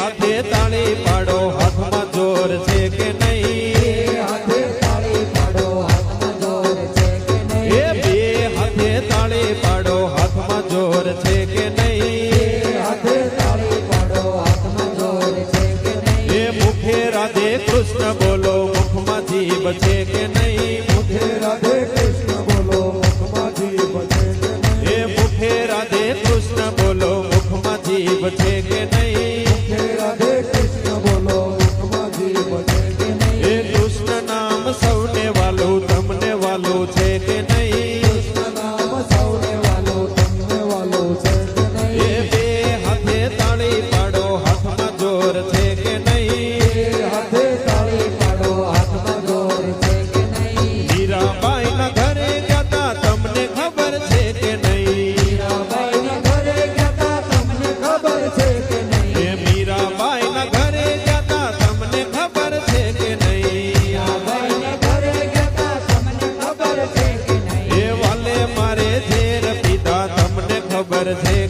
હાથે તાળી પાડો હાથમાં જોર છે કે નહીં હાથે તાળી પાડો હાથમાં જોર છે કે નહીં એ બે હાથે તાળી પાડો હાથમાં જોર છે કે નહીં હાથે તાળી પાડો હાથમાં જોર છે કે નહીં એ મુખે રાધે કૃષ્ણ બોલો મુખમાં જીભ છે કે નહીં મુખે રાધે કૃષ્ણ બોલો મુખમાં જીભ છે કે નહીં એ મુખે રાધે કૃષ્ણ બોલો મુખમાં જીભ છે કે નહીં મુખે રાધે કૃષ્ણ બોલો મુખમાં જીભ છે કે નહીં એ કૃષ્ણ નામ સૌને વાલું તમને વાલું છે કે નહીં કૃષ્ણ નામ સૌને વાલું તમને વાલું છે કે નહીં એ બે હાથે તાળી પાડો હાથમાં જોર છે કે નહીં હાથે તાળી પાડો હાથમાં જોર છે કે નહીં મીરાબાઈના ઘરે જતા તમને ખબર છે કે નહીં મીરાબાઈના ઘરે જતા તમને ખબર છે કે નહીં એ મીરાબાઈના ઘરે જતા તમને ખબર છે કે નહીં મીરાબાઈના ઘરે જતા તમને ખબર છે કે નહીં એ વાલે મારે ઝેર પીધા તમને ખબર છે